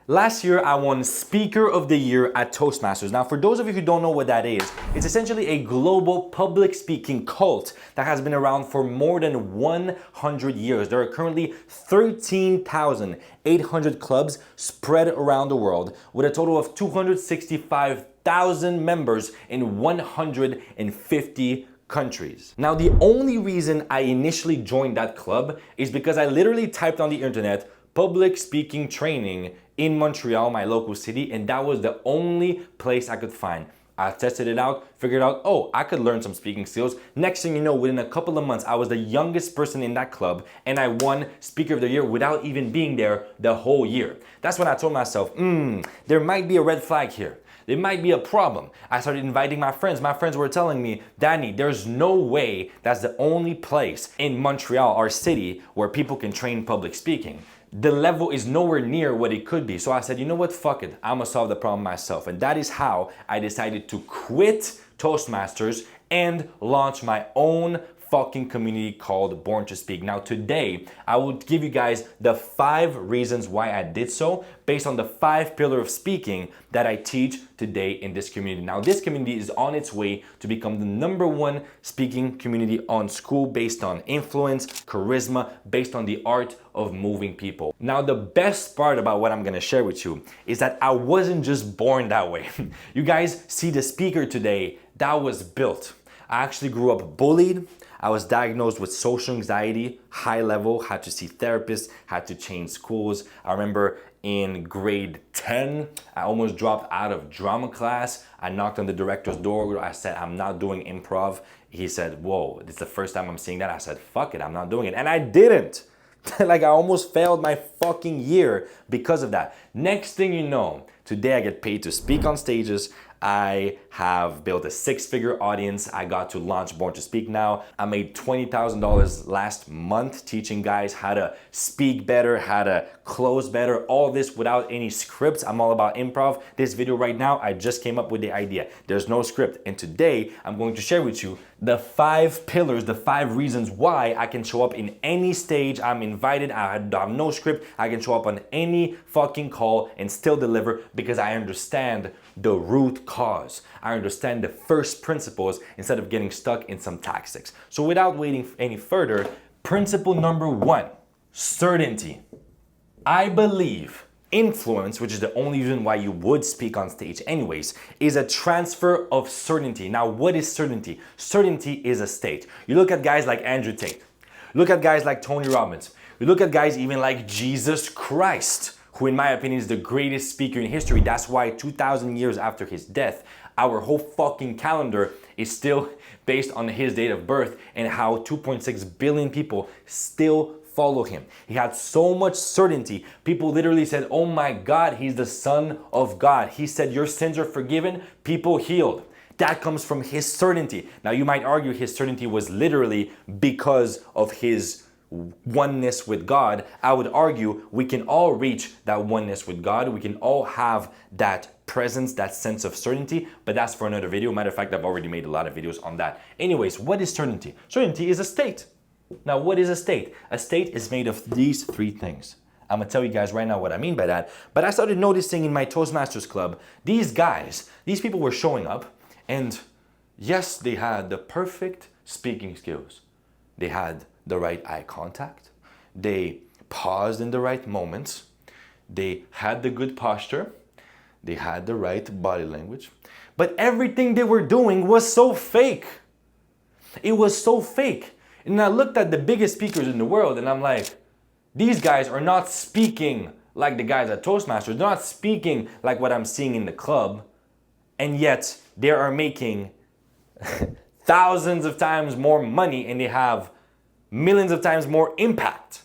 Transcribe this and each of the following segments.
Last year, I won Speaker of the Year at Toastmasters. Now, for those of you who don't know what that is, it's essentially a global public speaking cult that has been around for more than 100 years. There are currently 13,800 clubs spread around the world with a total of 265,000 members in 150 countries. Now, the only reason I initially joined that club is because I literally typed on the internet public speaking training in Montreal, my local city, and that was the only place I could find. I tested it out, figured out, oh, I could learn some speaking skills. Next thing you know, within a couple of months, I was the youngest person in that club and I won Speaker of the Year without even being there the whole year. That's when I told myself, there might be a red flag here. There might be a problem. I started inviting my friends. My friends were telling me, Danny, there's no way that's the only place in Montreal, our city, where people can train public speaking. The level is nowhere near what it could be. So I said, you know what, fuck it. I'm gonna solve the problem myself. And that is how I decided to quit Toastmasters and launch my own fucking community called Born to Speak. Now today, I will give you guys the 5 reasons why I did so based on the 5 pillars of speaking that I teach today in this community. Now this community is on its way to become the #1 speaking community on school based on influence, charisma, based on the art of moving people. Now the best part about what I'm gonna share with you is that I wasn't just born that way. You guys see the speaker today, that was built. I actually grew up bullied. I was diagnosed with social anxiety, high level, had to see therapists, had to change schools. I remember in grade 10, I almost dropped out of drama class. I knocked on the director's door. I said, I'm not doing improv. He said, whoa, this is the first time I'm seeing that. I said, fuck it, I'm not doing it. And I didn't. Like I almost failed my fucking year because of that. Next thing you know, today I get paid to speak on stages. I have built a 6-figure audience. I got to launch Born to Speak now. I made $20,000 last month teaching guys how to speak better, how to close better, all this without any scripts. I'm all about improv. This video right now, I just came up with the idea. There's no script. And today, I'm going to share with you the 5 pillars, the 5 reasons why I can show up in any stage. I'm invited, I have no script. I can show up on any fucking call and still deliver because I understand the root cause. I understand the first principles instead of getting stuck in some tactics. So without waiting any further, principle number 1, certainty. I believe influence, which is the only reason why you would speak on stage anyways, is a transfer of certainty. Now, what is certainty? Certainty is a state. You look at guys like Andrew Tate, look at guys like Tony Robbins, you look at guys even like Jesus Christ, who in my opinion is the greatest speaker in history. That's why 2,000 years after his death, our whole fucking calendar is still based on his date of birth and how 2.6 billion people still follow him. He had so much certainty. People literally said, oh my God, he's the Son of God. He said, your sins are forgiven, people healed. That comes from his certainty. Now you might argue his certainty was literally because of his oneness with God. I would argue we can all reach that oneness with God. We can all have that presence, that sense of certainty, but that's for another video. Matter of fact, I've already made a lot of videos on that. Anyways, what is certainty? Certainty is a state. Now, what is a state? A state is made of these 3 things. I'm gonna tell you guys right now what I mean by that, but I started noticing in my Toastmasters club, these guys, these people were showing up, and yes, they had the perfect speaking skills. They had the right eye contact. They paused in the right moments. They had the good posture. They had the right body language. But everything they were doing was so fake. It was so fake. And I looked at the biggest speakers in the world and I'm like, these guys are not speaking like the guys at Toastmasters. They're not speaking like what I'm seeing in the club. And yet they are making thousands of times more money and they have millions of times more impact.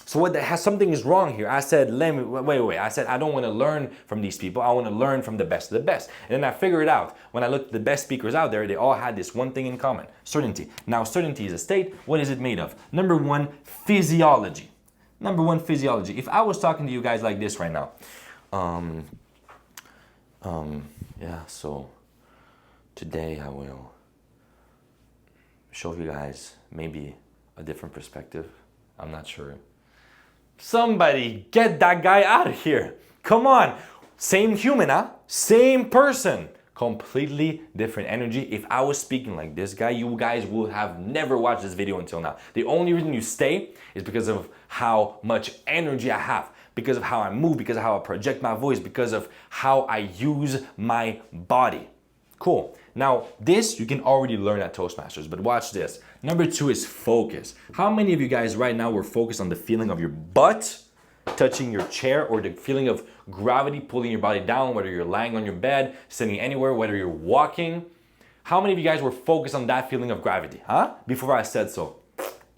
So something is wrong here. I said, wait. I said, I don't want to learn from these people. I want to learn from the best of the best. And then I figured it out. When I looked at the best speakers out there, they all had this one thing in common, certainty. Now, certainty is a state. What is it made of? Number 1, physiology. Number 1, physiology. If I was talking to you guys like this right now, yeah, so today I will show you guys maybe a different perspective. I'm not sure. Somebody get that guy out of here. Come on. Same human, huh? Same person. Completely different energy. If I was speaking like this guy, you guys would have never watched this video until now. The only reason you stay is because of how much energy I have, because of how I move, because of how I project my voice, because of how I use my body. Cool. Now, this you can already learn at Toastmasters, but watch this. Number 2 is focus. How many of you guys right now were focused on the feeling of your butt touching your chair, or the feeling of gravity pulling your body down, whether you're lying on your bed, sitting anywhere, whether you're walking? How many of you guys were focused on that feeling of gravity, huh? Before I said so.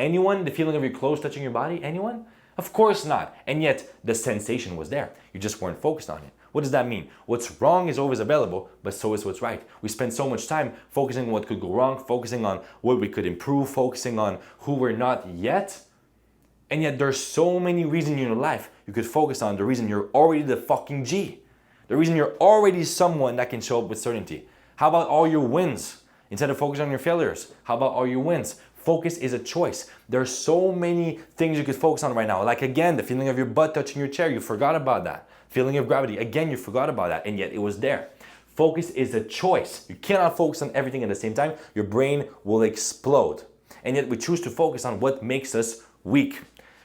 Anyone? The feeling of your clothes touching your body? Anyone? Of course not. And yet, the sensation was there. You just weren't focused on it. What does that mean? What's wrong is always available, but so is what's right. We spend so much time focusing on what could go wrong, focusing on what we could improve, focusing on who we're not yet. And yet there's so many reasons in your life you could focus on the reason you're already the fucking G. The reason you're already someone that can show up with certainty. How about all your wins? Instead of focusing on your failures, how about all your wins? Focus is a choice. There's so many things you could focus on right now. Like again, the feeling of your butt touching your chair, you forgot about that. Feeling of gravity, again, you forgot about that, and yet it was there. Focus is a choice. You cannot focus on everything at the same time. Your brain will explode. And yet we choose to focus on what makes us weak.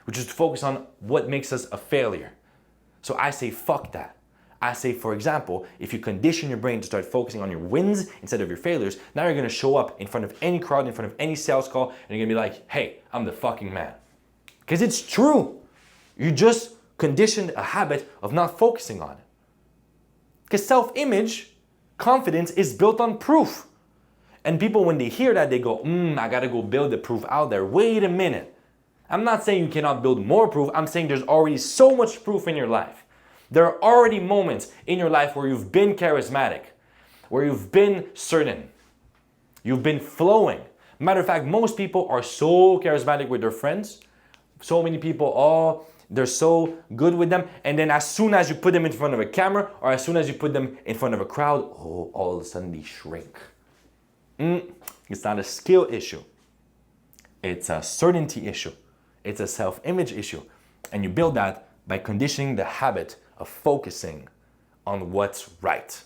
We choose to focus on what makes us a failure. So I say, fuck that. I say, for example, if you condition your brain to start focusing on your wins instead of your failures, now you're gonna show up in front of any crowd, in front of any sales call, and you're gonna be like, hey, I'm the fucking man. Because it's true. You just conditioned a habit of not focusing on it. Because self-image, confidence is built on proof. And people, when they hear that, they go, I gotta go build the proof out there. Wait a minute. I'm not saying you cannot build more proof. I'm saying there's already so much proof in your life. There are already moments in your life where you've been charismatic, where you've been certain, you've been flowing. Matter of fact, most people are so charismatic with their friends. So many people, they're so good with them. And then as soon as you put them in front of a camera, or as soon as you put them in front of a crowd, all of a sudden they shrink. It's not a skill issue. It's a certainty issue. It's a self-image issue. And you build that by conditioning the habit of focusing on what's right.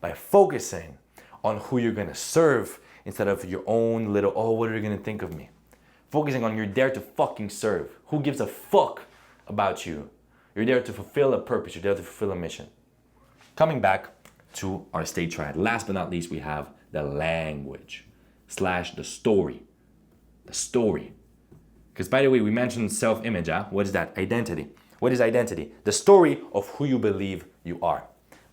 By focusing on who you're gonna serve instead of your own little, what are you gonna think of me? Focusing on you're there to fucking serve. Who gives a fuck about you? You're there to fulfill a purpose. You're there to fulfill a mission. Coming back to our state triad. Last but not least, we have the language / the story. The story. Because by the way, we mentioned self-image. What is that? Identity. What is identity? The story of who you believe you are.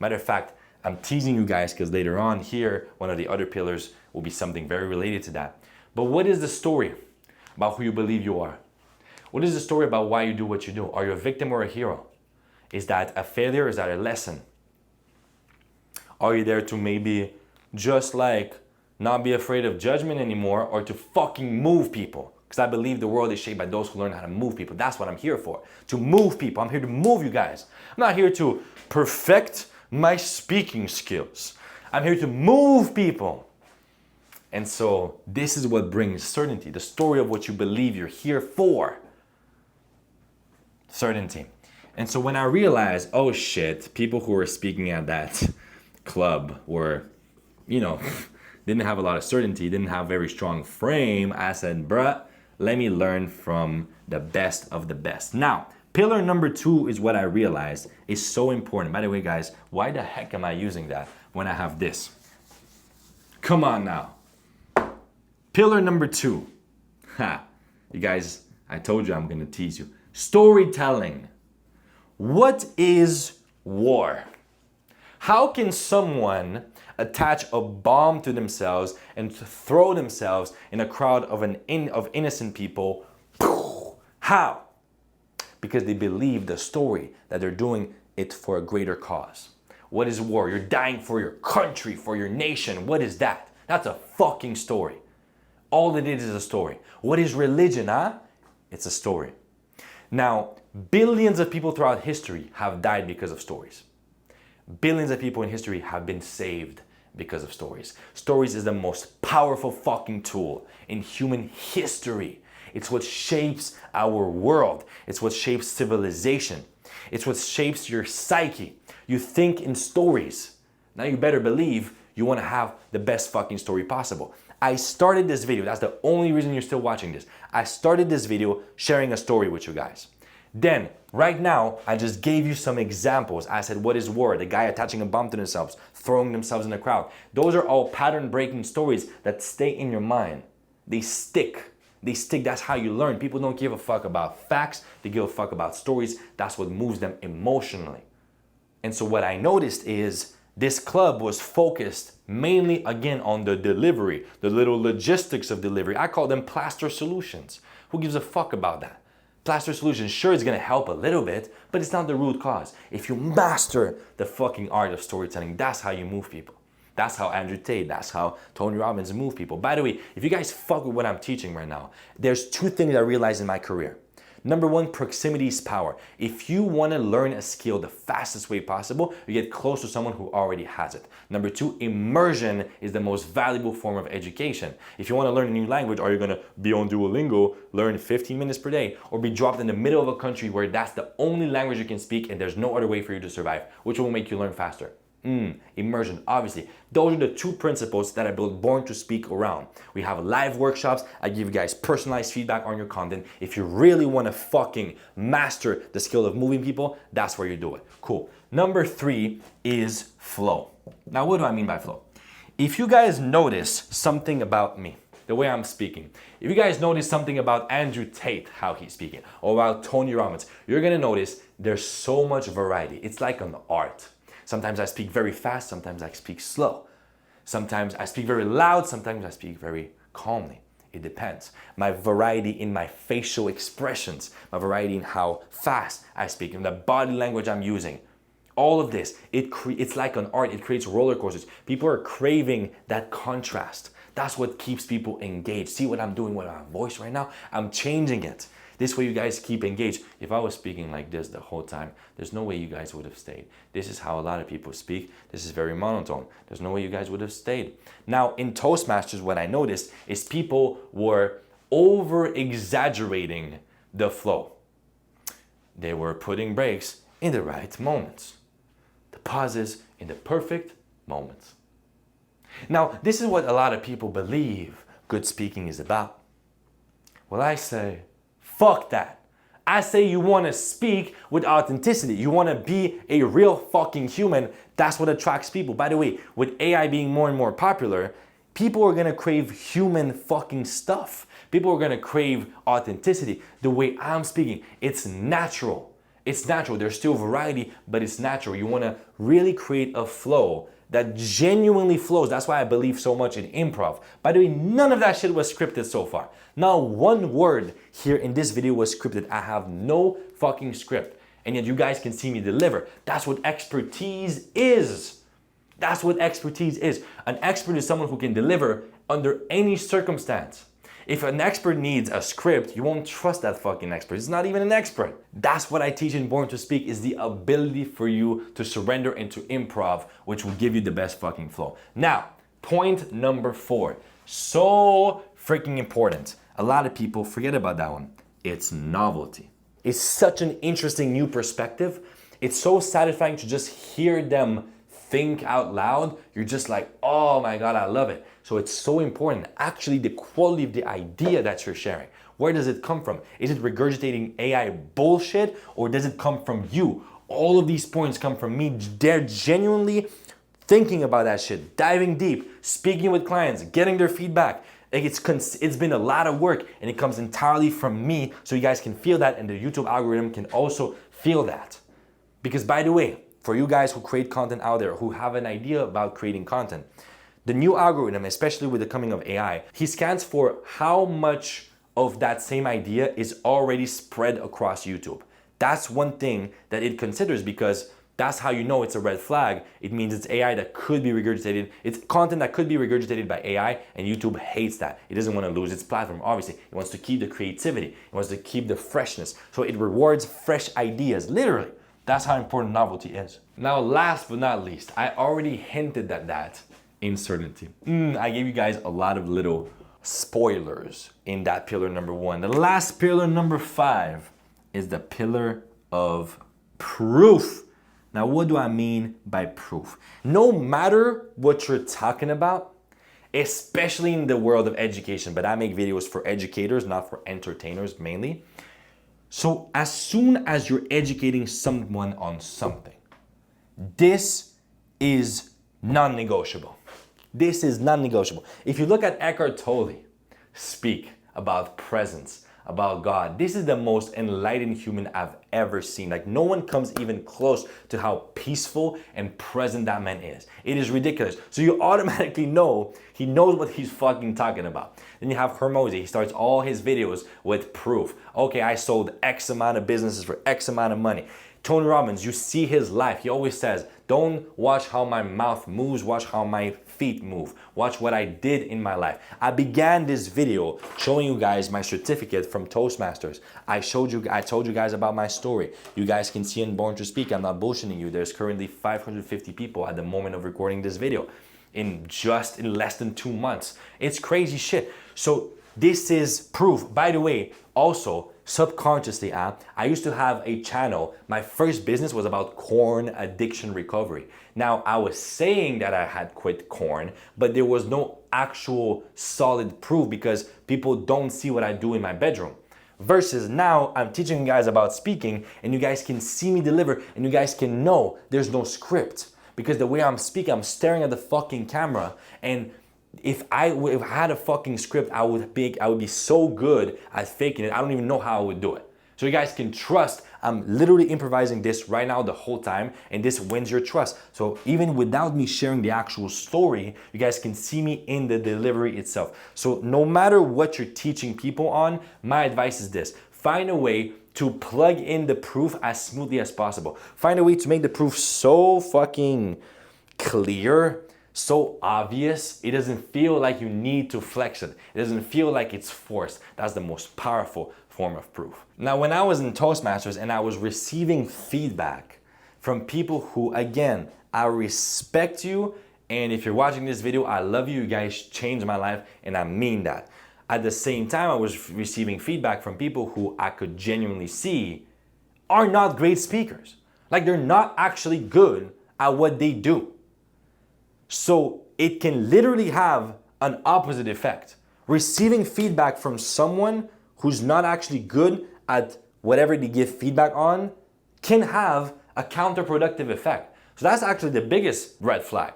Matter of fact, I'm teasing you guys because later on here, one of the other pillars will be something very related to that. But what is the story about who you believe you are? What is the story about why you do what you do? Are you a victim or a hero? Is that a failure? Is that a lesson? Are you there to maybe just like not be afraid of judgment anymore, or to fucking move people? Because I believe the world is shaped by those who learn how to move people. That's what I'm here for. To move people. I'm here to move you guys. I'm not here to perfect my speaking skills. I'm here to move people. And so this is what brings certainty. The story of what you believe you're here for. Certainty. And so when I realized, oh shit, people who were speaking at that club were, didn't have a lot of certainty, didn't have a very strong frame, I said, bruh, let me learn from the best of the best. Now, pillar number 2 is what I realized is so important. By the way, guys, why the heck am I using that when I have this? Come on now. Pillar number 2. You guys, I told you I'm gonna tease you. Storytelling. What is war? How can someone attach a bomb to themselves and throw themselves in a crowd of innocent people? How? Because they believe the story that they're doing it for a greater cause. What is war? You're dying for your country, for your nation. What is that? That's a fucking story. All it is a story. What is religion, It's a story. Now, billions of people throughout history have died because of stories. Billions of people in history have been saved because of stories. Stories is the most powerful fucking tool in human history. It's what shapes our world. It's what shapes civilization. It's what shapes your psyche. You think in stories. Now you better believe you want to have the best fucking story possible. I started this video, that's the only reason you're still watching this. I started this video sharing a story with you guys. Then, right now, I just gave you some examples. I said, what is war? The guy attaching a bomb to themselves, throwing themselves in the crowd. Those are all pattern-breaking stories that stay in your mind. They stick. They stick, that's how you learn. People don't give a fuck about facts, they give a fuck about stories. That's what moves them emotionally. And so what I noticed is this club was focused mainly, again, on the delivery, the little logistics of delivery. I call them plaster solutions. Who gives a fuck about that? Plaster solutions, sure, it's gonna help a little bit, but it's not the root cause. If you master the fucking art of storytelling, that's how you move people. That's how Andrew Tate, that's how Tony Robbins move people. By the way, if you guys fuck with what I'm teaching right now, there's two things I realized in my career. Number one, proximity is power. If you want to learn a skill the fastest way possible, you get close to someone who already has it. Number two, immersion is the most valuable form of education. If you want to learn a new language, are you going to be on Duolingo, learn 15 minutes per day, or be dropped in the middle of a country where that's the only language you can speak and there's no other way for you to survive? Which will make you learn faster? Immersion, obviously. Those are the two principles that I built Born to Speak around. We have live workshops. I give you guys personalized feedback on your content. If you really want to fucking master the skill of moving people, that's where you do it. Cool. Number three is flow. Now, what do I mean by flow? If you guys notice something about me, the way I'm speaking, if you guys notice something about Andrew Tate, how he's speaking, or about Tony Robbins, you're going to notice there's so much variety. It's like an art. Sometimes I speak very fast, sometimes I speak slow. Sometimes I speak very loud, sometimes I speak very calmly. It depends. My variety in my facial expressions, my variety in how fast I speak, in the body language I'm using. All of this, it's like an art. It creates roller coasters. People are craving that contrast. That's what keeps people engaged. See what I'm doing with my voice right now? I'm changing it. This way you guys keep engaged. If I was speaking like this the whole time, there's no way you guys would have stayed. This is how a lot of people speak. This is very monotone. There's no way you guys would have stayed. Now, in Toastmasters, what I noticed is people were over-exaggerating the flow. They were putting breaks in the right moments. The pauses in the perfect moments. Now, this is what a lot of people believe good speaking is about. Well, I say, fuck that. I say you want to speak with authenticity. You want to be a real fucking human. That's what attracts people. By the way, with AI being more and more popular, people are going to crave human fucking stuff. People are going to crave authenticity. The way I'm speaking, it's natural. It's natural. There's still variety, but it's natural. You want to really create a flow that genuinely flows. That's why I believe so much in improv. By the way, none of that shit was scripted so far. Not one word here in this video was scripted. I have no fucking script. And yet you guys can see me deliver. That's what expertise is. That's what expertise is. An expert is someone who can deliver under any circumstance. If an expert needs a script, you won't trust that fucking expert. It's not even an expert. That's what I teach in Born to Speak, is the ability for you to surrender into improv, which will give you the best fucking flow. Now, point number 4. So freaking important. A lot of people forget about that one. It's novelty. It's such an interesting new perspective. It's so satisfying to just hear them think out loud. You're just like, oh my God, I love it. So it's so important. Actually, the quality of the idea that you're sharing. Where does it come from? Is it regurgitating AI bullshit, or does it come from you? All of these points come from me. They're genuinely thinking about that shit, diving deep, speaking with clients, getting their feedback. Like it's been a lot of work, and it comes entirely from me, so you guys can feel that, and the YouTube algorithm can also feel that. Because by the way, for you guys who create content out there, who have an idea about creating content, the new algorithm, especially with the coming of AI, he scans for how much of that same idea is already spread across YouTube. That's one thing that it considers, because that's how you know it's a red flag. It means it's AI that could be regurgitated. It's content that could be regurgitated by AI, and YouTube hates that. It doesn't want to lose its platform, obviously. It wants to keep the creativity. It wants to keep the freshness. So it rewards fresh ideas, literally. That's how important novelty is. Now, last but not least, I already hinted at that. Uncertainty. I gave you guys a lot of little spoilers in that pillar number 1. The last pillar, number 5, is the pillar of proof. Now, what do I mean by proof? No matter what you're talking about, especially in the world of education, but I make videos for educators, not for entertainers mainly. So as soon as you're educating someone on something, this is non-negotiable. This is non-negotiable. If you look at Eckhart Tolle speak about presence, about God, this is the most enlightened human I've ever seen. Like, no one comes even close to how peaceful and present that man is. It is ridiculous. So you automatically know he knows what he's fucking talking about. Then you have Hormozi. He starts all his videos with proof. Okay, I sold X amount of businesses for X amount of money. Tony Robbins, you see his life. He always says, don't watch how my mouth moves, watch how my feet move. Watch what I did in my life. I began this video showing you guys my certificate from Toastmasters. I told you guys about my story. You guys can see in Born to Speak, I'm not bullshitting you. There's currently 550 people at the moment of recording this video in less than 2 months. It's crazy shit. So this is proof. By the way, also, subconsciously, I used to have a channel. My first business was about corn addiction recovery. Now, I was saying that I had quit corn, but there was no actual solid proof because people don't see what I do in my bedroom. Versus now, I'm teaching you guys about speaking and you guys can see me deliver and you guys can know there's no script. Because the way I'm speaking, I'm staring at the fucking camera, and if I had a fucking script, I would be so good at faking it. I don't even know how I would do it. So you guys can trust I'm literally improvising this right now the whole time, and this wins your trust. So even without me sharing the actual story, you guys can see me in the delivery itself. So no matter what you're teaching people on, my advice is this: find a way to plug in the proof as smoothly as possible. Find a way to make the proof so fucking clear, so obvious, it doesn't feel like you need to flex it. It doesn't feel like it's forced. That's the most powerful form of proof. Now, when I was in Toastmasters and I was receiving feedback from people who, again, I respect you, and if you're watching this video, I love you. You guys changed my life, and I mean that. At the same time, I was receiving feedback from people who I could genuinely see are not great speakers. Like, they're not actually good at what they do. So it can literally have an opposite effect. Receiving feedback from someone who's not actually good at whatever they give feedback on can have a counterproductive effect. So that's actually the biggest red flag.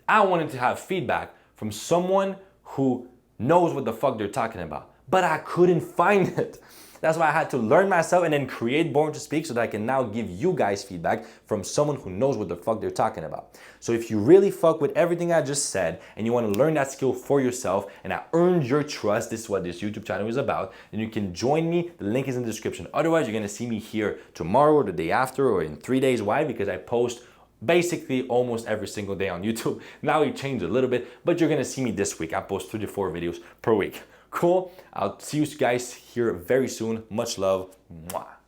I wanted to have feedback from someone who knows what the fuck they're talking about, but I couldn't find it. That's why I had to learn myself and then create Born to Speak so that I can now give you guys feedback from someone who knows what the fuck they're talking about. So if you really fuck with everything I just said and you want to learn that skill for yourself and I earned your trust, this is what this YouTube channel is about, then you can join me. The link is in the description. Otherwise, you're going to see me here tomorrow or the day after or in 3 days. Why? Because I post basically almost every single day on YouTube. Now it changed a little bit, but you're going to see me this week. I post 3 to 4 videos per week. Cool. I'll see you guys here very soon. Much love. Mwah.